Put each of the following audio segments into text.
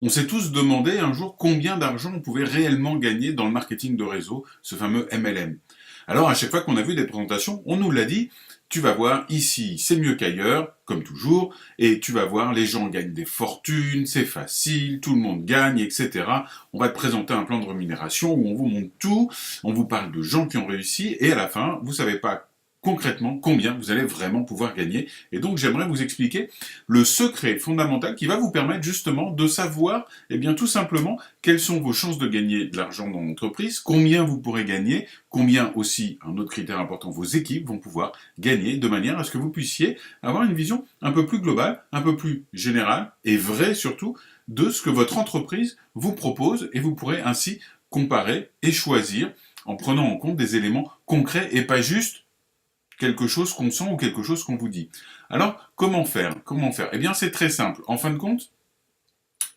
On s'est tous demandé un jour combien d'argent on pouvait réellement gagner dans le marketing de réseau, ce fameux MLM. Alors à chaque fois qu'on a vu des présentations, on nous l'a dit, tu vas voir ici c'est mieux qu'ailleurs, comme toujours, et tu vas voir les gens gagnent des fortunes, c'est facile, tout le monde gagne, etc. On va te présenter un plan de rémunération où on vous montre tout, on vous parle de gens qui ont réussi, et à la fin, vous savez pas concrètement combien vous allez vraiment pouvoir gagner. Et donc j'aimerais vous expliquer le secret fondamental qui va vous permettre justement de savoir, eh bien tout simplement, quelles sont vos chances de gagner de l'argent dans l'entreprise, combien vous pourrez gagner, combien aussi, un autre critère important, vos équipes vont pouvoir gagner, de manière à ce que vous puissiez avoir une vision un peu plus globale, un peu plus générale, et vraie surtout, de ce que votre entreprise vous propose, et vous pourrez ainsi comparer et choisir en prenant en compte des éléments concrets et pas juste quelque chose qu'on sent ou quelque chose qu'on vous dit. Alors, comment faire? Comment faire? Eh bien, c'est très simple. En fin de compte,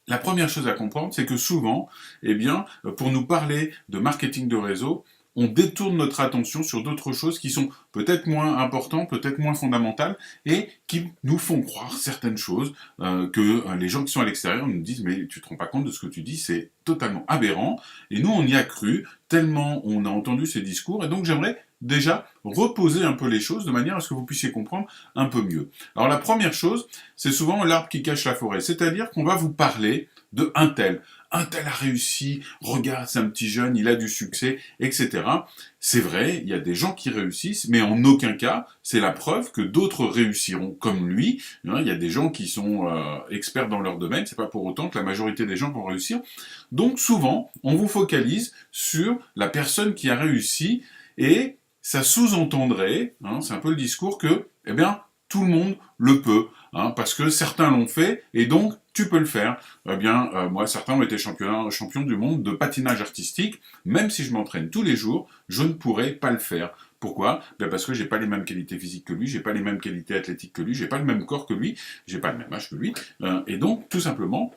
la première chose à comprendre, c'est que souvent, eh bien, pour nous parler de marketing de réseau, on détourne notre attention sur d'autres choses qui sont peut-être moins importantes, peut-être moins fondamentales, et qui nous font croire certaines choses que les gens qui sont à l'extérieur nous disent mais tu te rends pas compte de ce que tu dis, c'est totalement aberrant. Et nous, on y a cru tellement on a entendu ces discours, et donc j'aimerais déjà reposer un peu les choses de manière à ce que vous puissiez comprendre un peu mieux. Alors la première chose, c'est souvent l'arbre qui cache la forêt, c'est-à-dire qu'on va vous parler de un tel. Un tel a réussi, regarde, c'est un petit jeune, il a du succès, etc. C'est vrai, il y a des gens qui réussissent, mais en aucun cas, c'est la preuve que d'autres réussiront comme lui. Il y a des gens qui sont experts dans leur domaine, c'est pas pour autant que la majorité des gens vont réussir. Donc souvent, on vous focalise sur la personne qui a réussi, et ça sous-entendrait, c'est un peu le discours que, eh bien, tout le monde le peut, parce que certains l'ont fait, et donc tu peux le faire. Eh bien, moi, certains ont été champions du monde de patinage artistique, même si je m'entraîne tous les jours, je ne pourrais pas le faire. Pourquoi? Ben parce que j'ai pas les mêmes qualités physiques que lui, j'ai pas les mêmes qualités athlétiques que lui, j'ai pas le même corps que lui, j'ai pas le même âge que lui, et donc, tout simplement,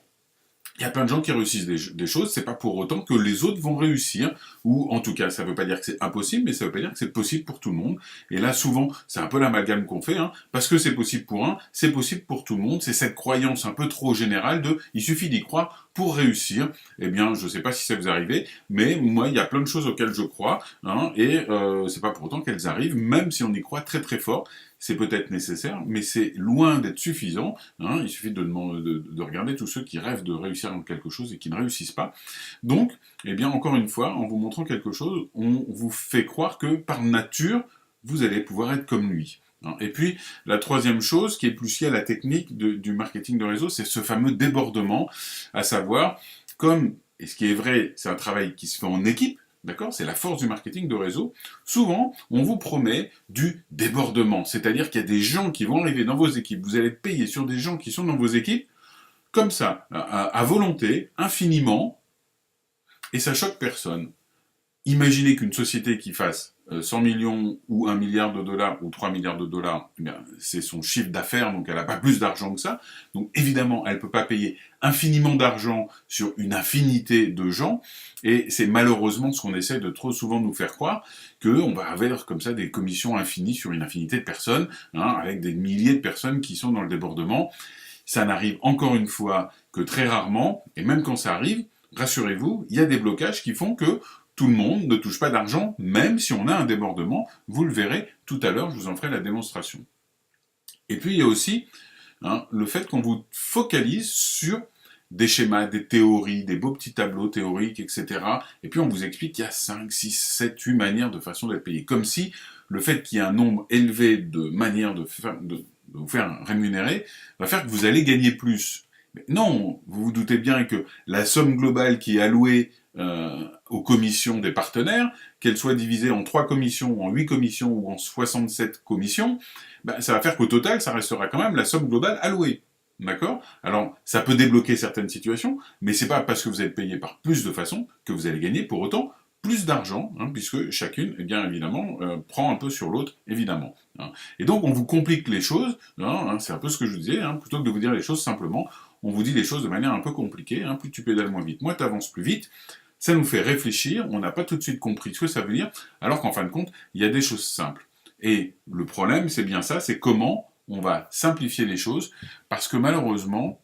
il y a plein de gens qui réussissent des choses, c'est pas pour autant que les autres vont réussir, ou en tout cas, ça veut pas dire que c'est impossible, mais ça veut pas dire que c'est possible pour tout le monde. Et là, souvent, c'est un peu l'amalgame qu'on fait, parce que c'est possible pour un, c'est possible pour tout le monde, c'est cette croyance un peu trop générale de il suffit d'y croire pour réussir. Eh bien, je sais pas si ça vous arrive, mais moi, il y a plein de choses auxquelles je crois, et c'est pas pour autant qu'elles arrivent, même si on y croit très très fort. C'est peut-être nécessaire, mais c'est loin d'être suffisant. Il suffit de regarder tous ceux qui rêvent de réussir dans quelque chose et qui ne réussissent pas. Donc, eh bien, encore une fois, en vous montrant quelque chose, on vous fait croire que par nature, vous allez pouvoir être comme lui. Et puis, la troisième chose, qui est plus liée à la technique du marketing de réseau, c'est ce fameux débordement, à savoir, comme, et ce qui est vrai, c'est un travail qui se fait en équipe, d'accord? C'est la force du marketing de réseau. Souvent, on vous promet du débordement, c'est-à-dire qu'il y a des gens qui vont arriver dans vos équipes, vous allez payer sur des gens qui sont dans vos équipes, comme ça, à volonté, infiniment, et ça choque personne. Imaginez qu'une société qui fasse 100 millions ou 1 milliard de dollars ou 3 milliards de dollars, eh bien, c'est son chiffre d'affaires, donc elle n'a pas plus d'argent que ça. Donc évidemment, elle ne peut pas payer infiniment d'argent sur une infinité de gens. Et c'est malheureusement ce qu'on essaie de trop souvent nous faire croire, qu'on va avoir comme ça des commissions infinies sur une infinité de personnes, avec des milliers de personnes qui sont dans le débordement. Ça n'arrive encore une fois que très rarement, et même quand ça arrive, rassurez-vous, il y a des blocages qui font que tout le monde ne touche pas d'argent, même si on a un débordement. Vous le verrez tout à l'heure, je vous en ferai la démonstration. Et puis il y a aussi le fait qu'on vous focalise sur des schémas, des théories, des beaux petits tableaux théoriques, etc. Et puis on vous explique qu'il y a 5, 6, 7, 8 manières de façon d'être payé. Comme si le fait qu'il y ait un nombre élevé de manières de vous faire rémunérer va faire que vous allez gagner plus. Mais non, vous vous doutez bien que la somme globale qui est allouée aux commissions des partenaires, qu'elle soit divisée en 3 commissions, ou en 8 commissions, ou en 67 commissions, ça va faire qu'au total, ça restera quand même la somme globale allouée. D'accord? Alors, ça peut débloquer certaines situations, mais c'est pas parce que vous êtes payé par plus de façons que vous allez gagner pour autant plus d'argent, puisque chacune, eh bien évidemment, prend un peu sur l'autre, évidemment. Et donc, on vous complique les choses, c'est un peu ce que je vous disais, plutôt que de vous dire les choses simplement, on vous dit les choses de manière un peu compliquée, plus tu pédales moins vite, moins tu avances plus vite, ça nous fait réfléchir, on n'a pas tout de suite compris ce que ça veut dire, alors qu'en fin de compte, il y a des choses simples. Et le problème, c'est bien ça, c'est comment on va simplifier les choses, parce que malheureusement,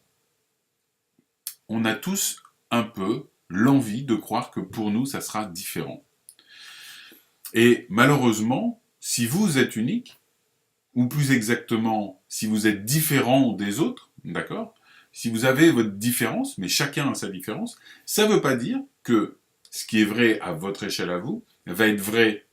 on a tous un peu l'envie de croire que pour nous, ça sera différent. Et malheureusement, si vous êtes unique, ou plus exactement, si vous êtes différent des autres, d'accord? Si vous avez votre différence, mais chacun a sa différence, ça ne veut pas dire que ce qui est vrai à votre échelle à vous va être vrai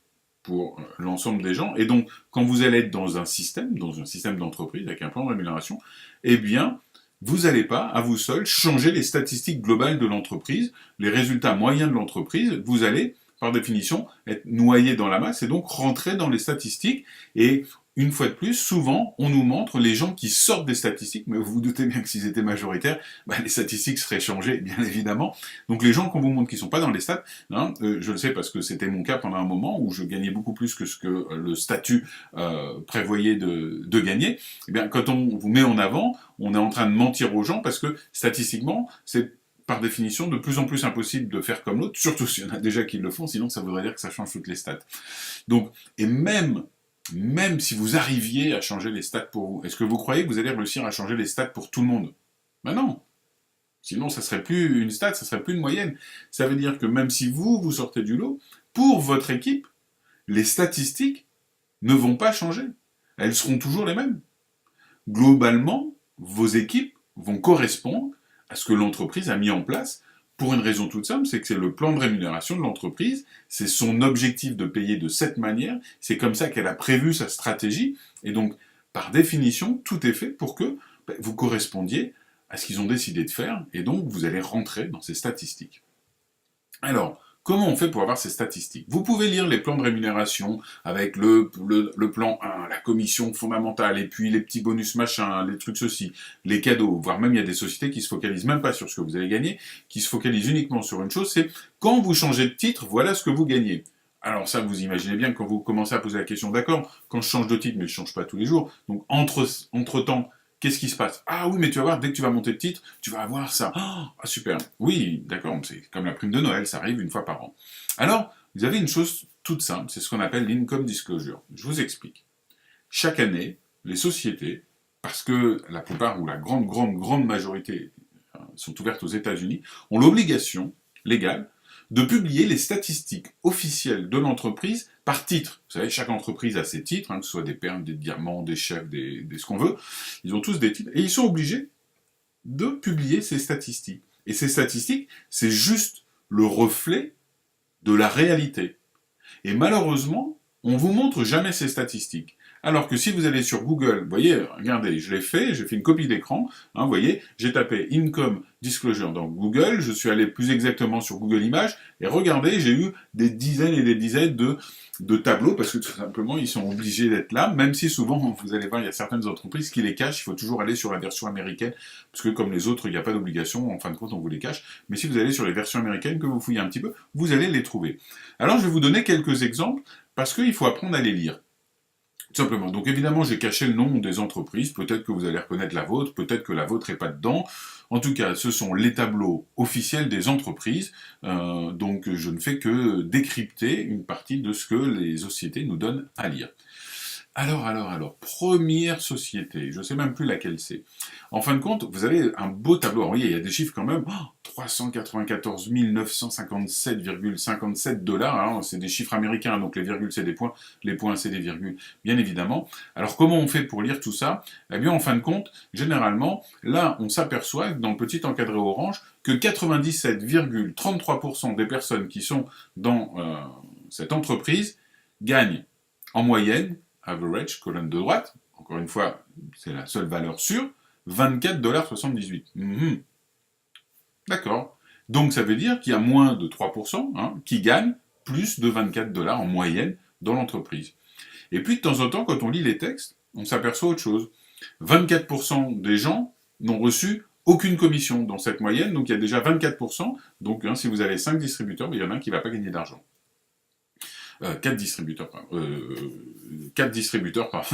pour l'ensemble des gens. Et donc, quand vous allez être dans un système d'entreprise avec un plan de rémunération, eh bien, vous n'allez pas, à vous seul, changer les statistiques globales de l'entreprise, les résultats moyens de l'entreprise. Vous allez, par définition, être noyé dans la masse et donc rentrer dans les statistiques. Et une fois de plus, souvent, on nous montre les gens qui sortent des statistiques, mais vous vous doutez bien que s'ils étaient majoritaires, les statistiques seraient changées, bien évidemment. Donc les gens qu'on vous montre qui sont pas dans les stats, hein, je le sais parce que c'était mon cas pendant un moment où je gagnais beaucoup plus que ce que le statut prévoyait de gagner. Eh bien, quand on vous met en avant, on est en train de mentir aux gens parce que statistiquement, c'est par définition, de plus en plus impossible de faire comme l'autre, surtout s'il y en a déjà qui le font, sinon ça voudrait dire que ça change toutes les stats. Donc, et même si vous arriviez à changer les stats pour vous, est-ce que vous croyez que vous allez réussir à changer les stats pour tout le monde? Ben non. Sinon, ça serait plus une stat, ça serait plus une moyenne. Ça veut dire que même si vous sortez du lot, pour votre équipe, les statistiques ne vont pas changer. Elles seront toujours les mêmes. Globalement, vos équipes vont correspondre à ce que l'entreprise a mis en place pour une raison toute simple, c'est que c'est le plan de rémunération de l'entreprise, c'est son objectif de payer de cette manière, c'est comme ça qu'elle a prévu sa stratégie, et donc, par définition, tout est fait pour que vous correspondiez à ce qu'ils ont décidé de faire, et donc vous allez rentrer dans ces statistiques. Alors, comment on fait pour avoir ces statistiques? Vous pouvez lire les plans de rémunération avec le plan 1, la commission fondamentale, et puis les petits bonus machin, les trucs ceci, les cadeaux, voire même il y a des sociétés qui se focalisent même pas sur ce que vous allez gagner, qui se focalisent uniquement sur une chose, c'est quand vous changez de titre, voilà ce que vous gagnez. Alors ça, vous imaginez bien que quand vous commencez à poser la question, d'accord, quand je change de titre, mais je change pas tous les jours, donc entre-temps, qu'est-ce qui se passe? Ah oui, mais tu vas voir, dès que tu vas monter de titre, tu vas avoir ça. Ah, super. Oui, d'accord, c'est comme la prime de Noël, ça arrive une fois par an. Alors, vous avez une chose toute simple, c'est ce qu'on appelle l'income disclosure. Je vous explique. Chaque année, les sociétés, parce que la plupart ou la grande majorité sont ouvertes aux États-Unis, ont l'obligation légale de publier les statistiques officielles de l'entreprise par titre. Vous savez, chaque entreprise a ses titres, que ce soit des perles, des diamants, des chefs, des ce qu'on veut. Ils ont tous des titres et ils sont obligés de publier ces statistiques. Et ces statistiques, c'est juste le reflet de la réalité. Et malheureusement, on vous montre jamais ces statistiques. Alors que si vous allez sur Google, vous voyez, regardez, je l'ai fait, j'ai fait une copie d'écran, vous voyez, j'ai tapé Income Disclosure dans Google, je suis allé plus exactement sur Google Images, et regardez, j'ai eu des dizaines et des dizaines de tableaux, parce que tout simplement, ils sont obligés d'être là, même si souvent, vous allez voir, il y a certaines entreprises qui les cachent, il faut toujours aller sur la version américaine, parce que comme les autres, il n'y a pas d'obligation, en fin de compte, on vous les cache, mais si vous allez sur les versions américaines, que vous fouillez un petit peu, vous allez les trouver. Alors, je vais vous donner quelques exemples, parce qu'il faut apprendre à les lire. Tout simplement. Donc évidemment, j'ai caché le nom des entreprises. Peut-être que vous allez reconnaître la vôtre, peut-être que la vôtre n'est pas dedans. En tout cas, ce sont les tableaux officiels des entreprises. Donc je ne fais que décrypter une partie de ce que les sociétés nous donnent à lire. Alors, première société, je ne sais même plus laquelle c'est. En fin de compte, vous avez un beau tableau. Alors, oui, il y a des chiffres quand même. 394 957,57 dollars. Alors, c'est des chiffres américains, donc les virgules, c'est des points. Les points, c'est des virgules, bien évidemment. Alors, comment on fait pour lire tout ça? Eh bien, en fin de compte, généralement, là, on s'aperçoit, dans le petit encadré orange, que 97,33% des personnes qui sont dans cette entreprise gagnent en moyenne, average, colonne de droite, encore une fois, c'est la seule valeur sûre, 24,78 $. D'accord. Donc ça veut dire qu'il y a moins de 3% qui gagnent plus de 24 $ en moyenne dans l'entreprise. Et puis de temps en temps, quand on lit les textes, on s'aperçoit autre chose. 24% des gens n'ont reçu aucune commission dans cette moyenne, donc il y a déjà 24%. Donc si vous avez 5 distributeurs, il y en a un qui ne va pas gagner d'argent. 4 distributeurs, pardon, il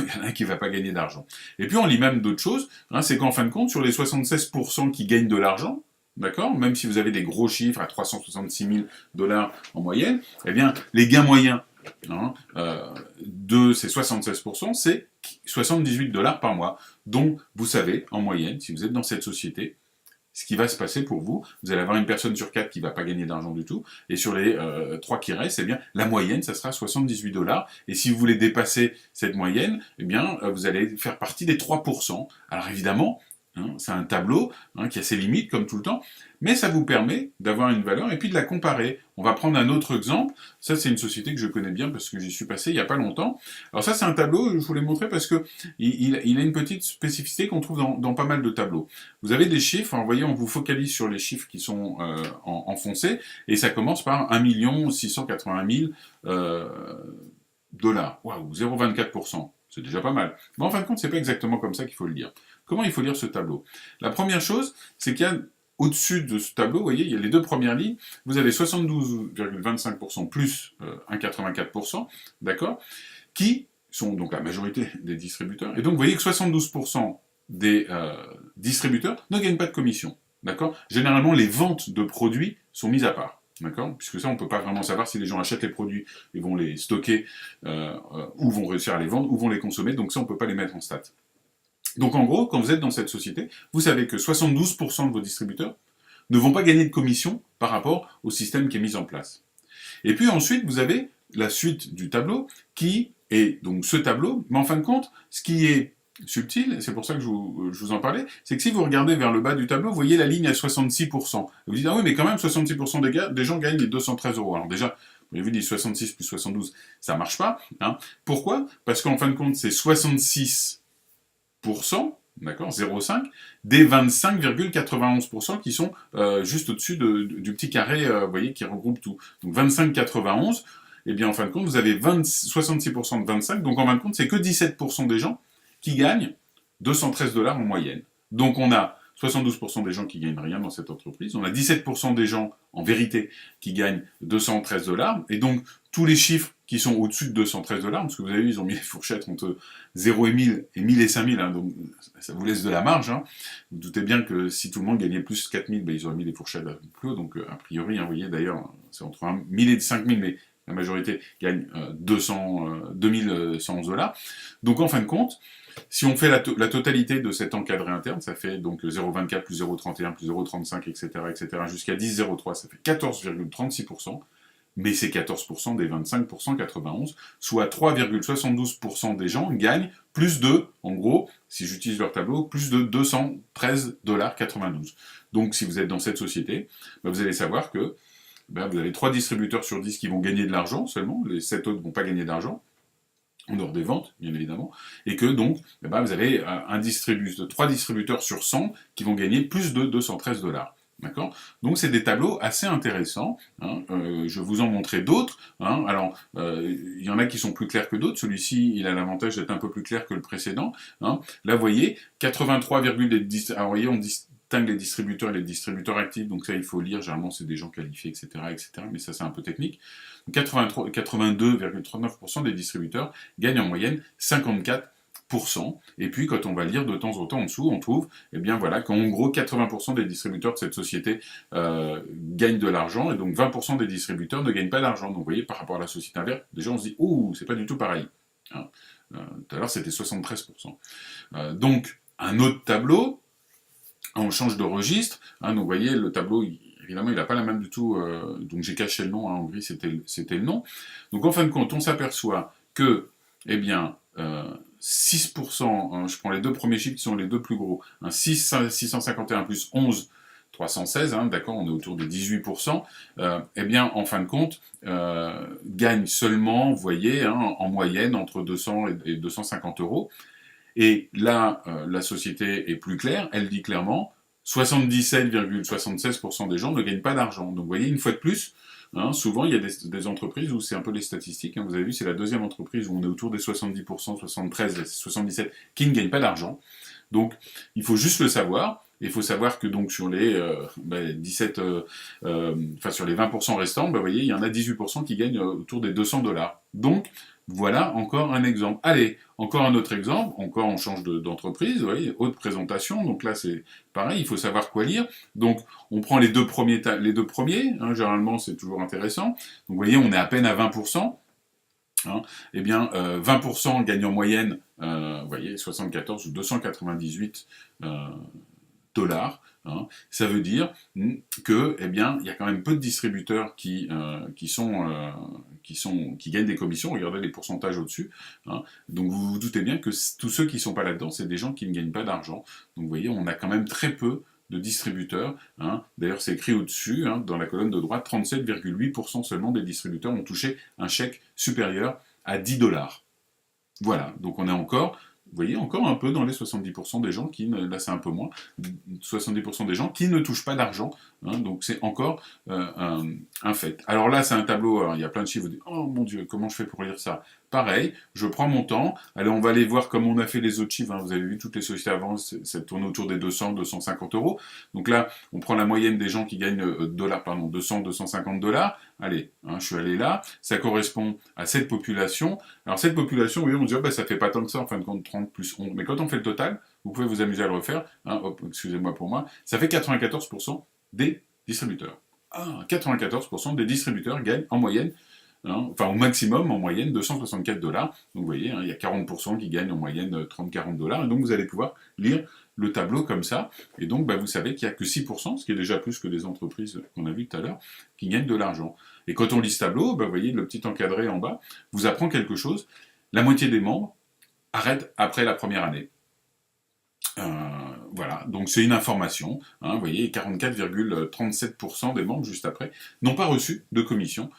y en a un qui ne va pas gagner d'argent. Et puis on lit même d'autres choses, c'est qu'en fin de compte, sur les 76% qui gagnent de l'argent, d'accord, même si vous avez des gros chiffres à 366 000 $ en moyenne, eh bien, les gains moyens de ces 76%, c'est 78 $ par mois. Donc, vous savez, en moyenne, si vous êtes dans cette société, ce qui va se passer pour vous, vous allez avoir une personne sur 4 qui ne va pas gagner d'argent du tout, et sur les 3 qui restent, eh bien, la moyenne, ça sera 78 $, et si vous voulez dépasser cette moyenne, eh bien, vous allez faire partie des 3%. Alors évidemment, c'est un tableau qui a ses limites, comme tout le temps, mais ça vous permet d'avoir une valeur et puis de la comparer. On va prendre un autre exemple. Ça, c'est une société que je connais bien parce que j'y suis passé il n'y a pas longtemps. Alors ça, c'est un tableau, je vous l'ai montré parce que il a une petite spécificité qu'on trouve dans pas mal de tableaux. Vous avez des chiffres, vous voyez, on vous focalise sur les chiffres qui sont en foncé, et ça commence par 1 680 000 $. Waouh, 0,24%. C'est déjà pas mal. Mais en fin de compte, c'est pas exactement comme ça qu'il faut le lire. Comment il faut lire ce tableau? La première chose, c'est qu'il y a au-dessus de ce tableau, vous voyez, il y a les deux premières lignes, vous avez 72,25% plus 1,84%, d'accord, qui sont donc la majorité des distributeurs. Et donc, vous voyez que 72% des distributeurs ne gagnent pas de commission, d'accord. Généralement, les ventes de produits sont mises à part. D'accord. Puisque ça, on ne peut pas vraiment savoir si les gens achètent les produits et vont les stocker, ou vont réussir à les vendre, ou vont les consommer. Donc ça, on ne peut pas les mettre en stats. Donc en gros, quand vous êtes dans cette société, vous savez que 72% de vos distributeurs ne vont pas gagner de commission par rapport au système qui est mis en place. Et puis ensuite, vous avez la suite du tableau, qui est donc ce tableau, mais en fin de compte, ce qui est subtil, et c'est pour ça que je vous en parlais, c'est que si vous regardez vers le bas du tableau, vous voyez la ligne à 66%. Vous dites, ah oui, mais quand même, 66% des gens gagnent les 213 €. Alors déjà, vous avez vu, dit 66 plus 72, ça marche pas. Pourquoi? Parce qu'en fin de compte, c'est 66%, d'accord, 0,5, des 25,91% qui sont juste au-dessus du petit carré, vous voyez, qui regroupe tout. Donc 25,91, et bien en fin de compte, vous avez 66% de 25, donc en fin de compte, c'est que 17% des gens qui gagnent 213 $ en moyenne. Donc on a 72% des gens qui gagnent rien dans cette entreprise, on a 17% des gens, en vérité, qui gagnent 213 $, et donc tous les chiffres qui sont au-dessus de 213 $, parce que vous avez vu, ils ont mis les fourchettes entre 0 et 1000, et 1000 et 5000, donc ça vous laisse de la marge. Vous doutez bien que si tout le monde gagnait plus 4000, ils auraient mis les fourchettes plus haut, donc a priori, vous voyez d'ailleurs, c'est entre 1000 et 5000, mais la majorité gagne 2111 $. Donc en fin de compte, si on fait la totalité de cet encadré interne, ça fait donc 0,24 plus 0,31 plus 0,35, etc., jusqu'à 10,03, ça fait 14,36%, mais c'est 14% des 25% 91, soit 3,72% des gens gagnent plus de, en gros, si j'utilise leur tableau, plus de 213 $92. Donc si vous êtes dans cette société, vous allez savoir que vous avez 3 distributeurs sur 10 qui vont gagner de l'argent seulement, les 7 autres ne vont pas gagner d'argent, en dehors des ventes, bien évidemment, et que donc, vous avez 3 distributeurs sur 100 qui vont gagner plus de 213 $. D'accord? Donc c'est des tableaux assez intéressants. Je vais vous en montrer d'autres. Alors, il y en a qui sont plus clairs que d'autres. Celui-ci, il a l'avantage d'être un peu plus clair que le précédent. Là, vous voyez, 83,10. Alors, vous voyez, on distingue les distributeurs et les distributeurs actifs. Donc ça, il faut lire. Généralement, c'est des gens qualifiés, etc., Mais ça, c'est un peu technique. 82,39% des distributeurs gagnent en moyenne 54%. Et puis, quand on va lire de temps en temps en dessous, on trouve, qu'en gros, 80% des distributeurs de cette société gagnent de l'argent, et donc 20% des distributeurs ne gagnent pas d'argent. Donc, vous voyez, par rapport à la société inverse, déjà, on se dit, ouh, c'est pas du tout pareil. Tout à l'heure, c'était 73%. Donc, un autre tableau, on change de registre. Donc, vous voyez, le tableau, évidemment, il n'a pas la même du tout, donc j'ai caché le nom, en gris, c'était le nom. Donc, en fin de compte, on s'aperçoit que, 6%, je prends les deux premiers chiffres qui sont les deux plus gros, 651 plus 11, 316, d'accord, on est autour de 18%, en fin de compte, gagne seulement, vous voyez, en moyenne, entre 200 et 250 €. Et là, la société est plus claire, elle dit clairement, 77,76% des gens ne gagnent pas d'argent. Donc vous voyez, une fois de plus, souvent il y a des entreprises où c'est un peu les statistiques, vous avez vu, c'est la deuxième entreprise où on est autour des 70%, 73, 77, qui ne gagnent pas d'argent. Donc il faut juste le savoir, et il faut savoir que donc sur les sur les 20% restants, vous voyez, il y en a 18% qui gagnent autour des 200 $. Donc, voilà encore un exemple. Allez, encore un autre exemple, encore on change d'entreprise, vous voyez, autre présentation, donc là c'est pareil, il faut savoir quoi lire. Donc on prend les deux premiers, généralement c'est toujours intéressant. Donc vous voyez, on est à peine à 20%. 20% gagnent en moyenne, vous voyez, 74 ou 298 dollars. Hein. Ça veut dire que, eh bien, il y a quand même peu de distributeurs qui gagnent des commissions. Regardez les pourcentages au-dessus. Hein. Donc vous vous doutez bien que tous ceux qui ne sont pas là-dedans, c'est des gens qui ne gagnent pas d'argent. Donc vous voyez, on a quand même très peu de distributeurs. Hein. D'ailleurs, c'est écrit au-dessus, hein, dans la colonne de droite, 37,8% seulement des distributeurs ont touché un chèque supérieur à 10 dollars. Voilà, donc on est encore, vous voyez, encore un peu dans les 70% des gens qui, là c'est un peu moins, 70% des gens qui ne touchent pas d'argent, hein, donc c'est encore un fait. Alors là c'est un tableau, alors, il y a plein de chiffres, vous dites, oh mon Dieu, comment je fais pour lire ça? Pareil, je prends mon temps, allez on va aller voir comme on a fait les autres chiffres, hein, vous avez vu toutes les sociétés avant, ça tourne autour des 200, 250 euros, donc là on prend la moyenne des gens qui gagnent 200, 250 dollars, allez, hein, je suis allé là, ça correspond à cette population. Alors cette population, oui, on dit, oh, bah, ça fait pas tant que ça, en fin de compte, 30 plus 11. Mais quand on fait le total, vous pouvez vous amuser à le refaire, hein, hop, excusez-moi pour moi, ça fait 94% des distributeurs. Ah, 94% des distributeurs gagnent en moyenne, hein, enfin au maximum en moyenne 264 dollars. Donc vous voyez, hein, il y a 40% qui gagnent en moyenne 30-40 dollars. Et donc vous allez pouvoir lire le tableau comme ça. Et donc bah, vous savez qu'il n'y a que 6%, ce qui est déjà plus que les entreprises qu'on a vues tout à l'heure, qui gagnent de l'argent. Et quand on lit ce tableau, bah, vous voyez le petit encadré en bas, vous apprend quelque chose. La moitié des membres arrêtent après la première année. Voilà, donc c'est une information, hein, vous voyez, 44,37% des membres juste après n'ont pas reçu de commission,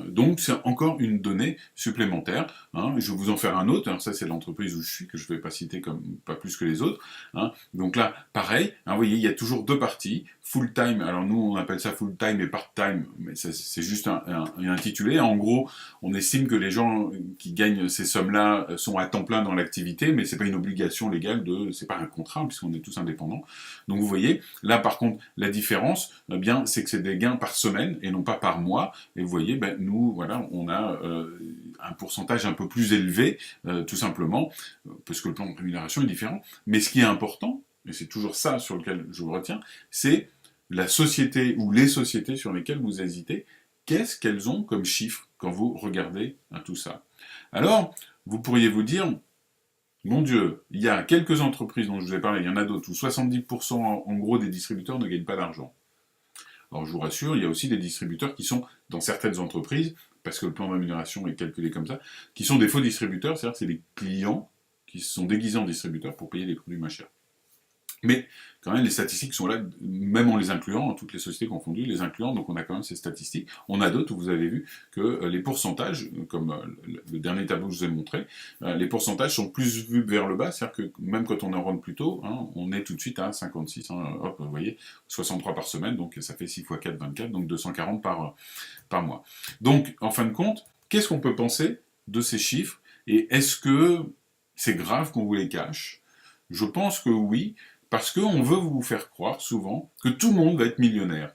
donc c'est encore une donnée supplémentaire, hein, je vais vous en faire un autre, hein, ça c'est l'entreprise où je suis, que je ne vais pas citer comme pas plus que les autres, hein, donc là, pareil, hein, vous voyez, il y a toujours deux parties, full-time, alors nous on appelle ça full-time et part-time, mais c'est juste un intitulé, en gros, on estime que les gens qui gagnent ces sommes-là sont à temps plein dans l'activité, mais c'est pas une obligation légale c'est pas un contrat, puisqu'on est tous indépendants. Donc vous voyez, là par contre, la différence, eh bien, c'est que c'est des gains par semaine et non pas par mois. Et vous voyez, ben, nous, voilà, on a un pourcentage un peu plus élevé, tout simplement, parce que le plan de rémunération est différent. Mais ce qui est important, et c'est toujours ça sur lequel je vous retiens, c'est la société ou les sociétés sur lesquelles vous hésitez, qu'est-ce qu'elles ont comme chiffre quand vous regardez tout ça. Alors, vous pourriez vous dire, mon Dieu, il y a quelques entreprises dont je vous ai parlé, il y en a d'autres où 70% en gros des distributeurs ne gagnent pas d'argent. Alors je vous rassure, il y a aussi des distributeurs qui sont dans certaines entreprises, parce que le plan de rémunération est calculé comme ça, qui sont des faux distributeurs, c'est-à-dire que c'est des clients qui se sont déguisés en distributeurs pour payer les produits moins chers. Mais quand même, les statistiques sont là, même en les incluant, toutes les sociétés confondues, les incluant, donc on a quand même ces statistiques. On a d'autres où vous avez vu que les pourcentages, comme le dernier tableau que je vous ai montré, les pourcentages sont plus vus vers le bas, c'est-à-dire que même quand on en rentre plus tôt, hein, on est tout de suite à 56, hein, hop, vous voyez, 63 par semaine, donc ça fait 6 x 4, 24, donc 240 par mois. Donc, en fin de compte, qu'est-ce qu'on peut penser de ces chiffres, et est-ce que c'est grave qu'on vous les cache? Je pense que oui, parce qu'on veut vous faire croire souvent que tout le monde va être millionnaire.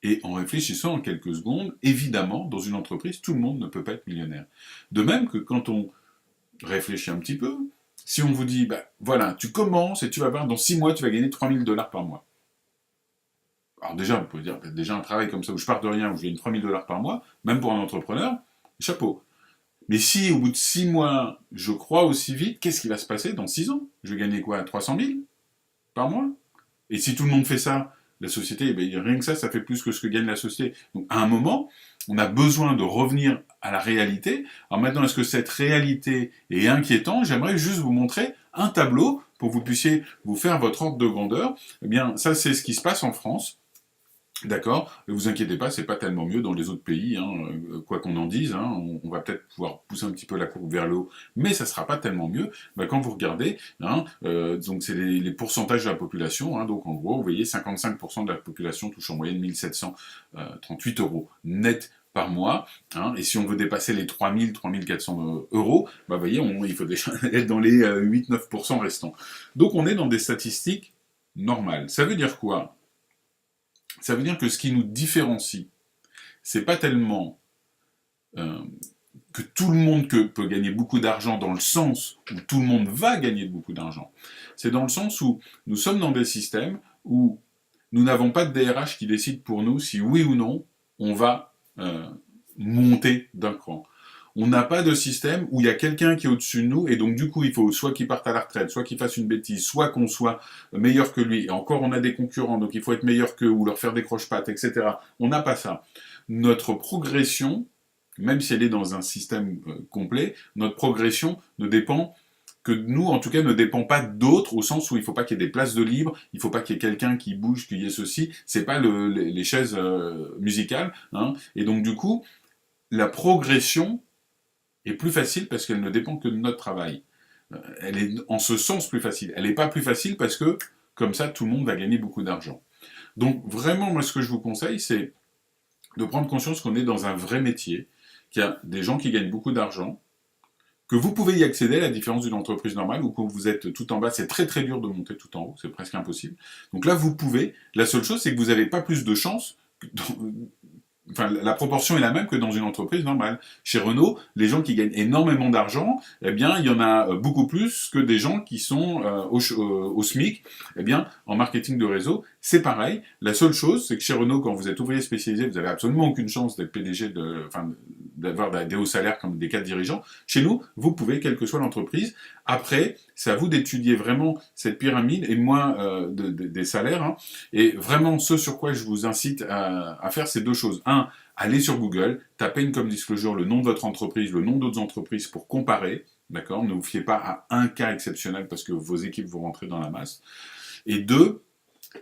Et en réfléchissant en quelques secondes, évidemment, dans une entreprise, tout le monde ne peut pas être millionnaire. De même que quand on réfléchit un petit peu, si on vous dit, bah, voilà, tu commences et tu vas voir, dans 6 mois, tu vas gagner 3000 dollars par mois. Alors déjà, vous pouvez dire, bah, déjà un travail comme ça où je pars de rien, où je gagne 3000 dollars par mois, même pour un entrepreneur, chapeau. Mais si au bout de 6 mois, je crois aussi vite, qu'est-ce qui va se passer dans 6 ans? Je vais gagner quoi? 300 000 par mois? Et si tout le monde fait ça, la société, eh bien, rien que ça fait plus que ce que gagne la société. Donc à un moment, on a besoin de revenir à la réalité. Alors maintenant, est-ce que cette réalité est inquiétante? J'aimerais juste vous montrer un tableau pour que vous puissiez vous faire votre ordre de grandeur. Eh bien, ça, c'est ce qui se passe en France. D'accord, ne vous inquiétez pas, c'est pas tellement mieux dans les autres pays, hein, quoi qu'on en dise, hein, on va peut-être pouvoir pousser un petit peu la courbe vers le haut, mais ça sera pas tellement mieux. Bah, quand vous regardez, hein, donc c'est les pourcentages de la population, hein, donc en gros, vous voyez, 55% de la population touche en moyenne 1738 euros net par mois, hein, et si on veut dépasser les 3000, 3400 euros, bah, vous voyez, il faut déjà être dans les 8-9% restants. Donc on est dans des statistiques normales. Ça veut dire quoi? Ça veut dire que ce qui nous différencie, c'est pas tellement que tout le monde peut gagner beaucoup d'argent dans le sens où tout le monde va gagner beaucoup d'argent. C'est dans le sens où nous sommes dans des systèmes où nous n'avons pas de DRH qui décide pour nous si oui ou non on va monter d'un cran. On n'a pas de système où il y a quelqu'un qui est au-dessus de nous, et donc du coup, il faut soit qu'il parte à la retraite, soit qu'il fasse une bêtise, soit qu'on soit meilleur que lui. Et encore, on a des concurrents, donc il faut être meilleur qu'eux, ou leur faire des croche-pattes, etc. On n'a pas ça. Notre progression, même si elle est dans un système complet, notre progression ne dépend que nous, en tout cas, ne dépend pas d'autres, au sens où il ne faut pas qu'il y ait des places de libre, il ne faut pas qu'il y ait quelqu'un qui bouge, qu'il y ait ceci, c'est pas les chaises musicales, hein. Et donc du coup, la progression est plus facile parce qu'elle ne dépend que de notre travail. Elle est en ce sens plus facile. Elle n'est pas plus facile parce que, comme ça, tout le monde va gagner beaucoup d'argent. Donc vraiment, moi, ce que je vous conseille, c'est de prendre conscience qu'on est dans un vrai métier, qu'il y a des gens qui gagnent beaucoup d'argent, que vous pouvez y accéder, à la différence d'une entreprise normale, où quand vous êtes tout en bas, c'est très très dur de monter tout en haut, c'est presque impossible. Donc là, vous pouvez. La seule chose, c'est que vous n'avez pas plus de chance enfin, la proportion est la même que dans une entreprise normale. Chez Renault, les gens qui gagnent énormément d'argent, eh bien, il y en a beaucoup plus que des gens qui sont au SMIC. Eh bien, en marketing de réseau, c'est pareil. La seule chose, c'est que chez Renault, quand vous êtes ouvrier spécialisé, vous avez absolument aucune chance d'être PDG, enfin, d'avoir des hauts salaires comme des cadres dirigeants. Chez nous, vous pouvez, quelle que soit l'entreprise. Après, c'est à vous d'étudier vraiment cette pyramide et moins des salaires. Hein. Et vraiment, ce sur quoi je vous incite à faire, c'est deux choses. Un, allez sur Google, tapez Income Disclosure, le nom de votre entreprise, le nom d'autres entreprises pour comparer. D'accord. Ne vous fiez pas à un cas exceptionnel parce que vos équipes vont rentrer dans la masse. Et deux,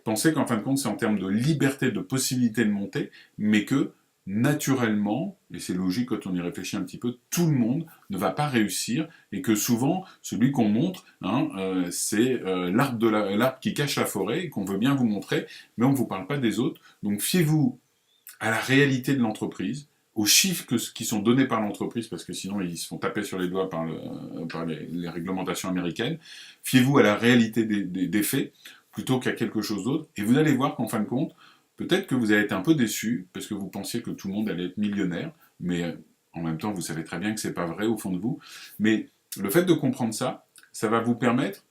pensez qu'en fin de compte, c'est en termes de liberté, de possibilité de monter, mais que naturellement, et c'est logique quand on y réfléchit un petit peu, tout le monde ne va pas réussir et que souvent, celui qu'on montre, hein, c'est l'arbre qui cache la forêt et qu'on veut bien vous montrer, mais on ne vous parle pas des autres. Donc fiez-vous à la réalité de l'entreprise, aux chiffres qui sont donnés par l'entreprise, parce que sinon ils se font taper sur les doigts par les réglementations américaines. Fiez-vous à la réalité des faits, plutôt qu'à quelque chose d'autre, et vous allez voir qu'en fin de compte, peut-être que vous allez être un peu déçu, parce que vous pensiez que tout le monde allait être millionnaire, mais en même temps, vous savez très bien que c'est pas vrai au fond de vous. Mais le fait de comprendre ça, ça va vous permettre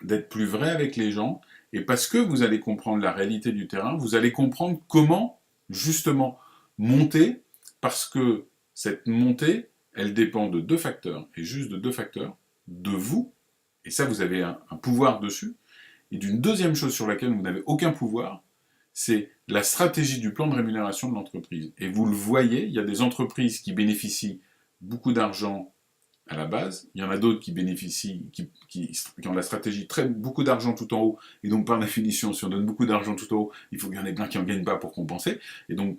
d'être plus vrai avec les gens, et parce que vous allez comprendre la réalité du terrain, vous allez comprendre comment, justement, monter, parce que cette montée, elle dépend de deux facteurs, et juste de deux facteurs, de vous, et ça vous avez un pouvoir dessus, et d'une deuxième chose sur laquelle vous n'avez aucun pouvoir, c'est la stratégie du plan de rémunération de l'entreprise. Et vous le voyez, il y a des entreprises qui bénéficient beaucoup d'argent à la base, il y en a d'autres qui bénéficient, qui ont la stratégie beaucoup d'argent tout en haut, et donc par définition, si on donne beaucoup d'argent tout en haut, il faut qu'il y en ait plein qui n'en gagnent pas pour compenser, et donc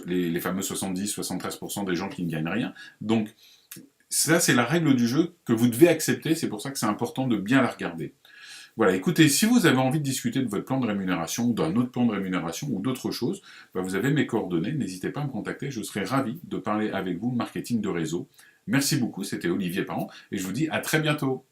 les fameux 70-73% des gens qui ne gagnent rien. Donc ça, c'est la règle du jeu que vous devez accepter, c'est pour ça que c'est important de bien la regarder. Voilà, écoutez, si vous avez envie de discuter de votre plan de rémunération, ou d'un autre plan de rémunération, ou d'autres choses, bah vous avez mes coordonnées, n'hésitez pas à me contacter, je serai ravi de parler avec vous marketing de réseau. Merci beaucoup, c'était Olivier Parent, et je vous dis à très bientôt.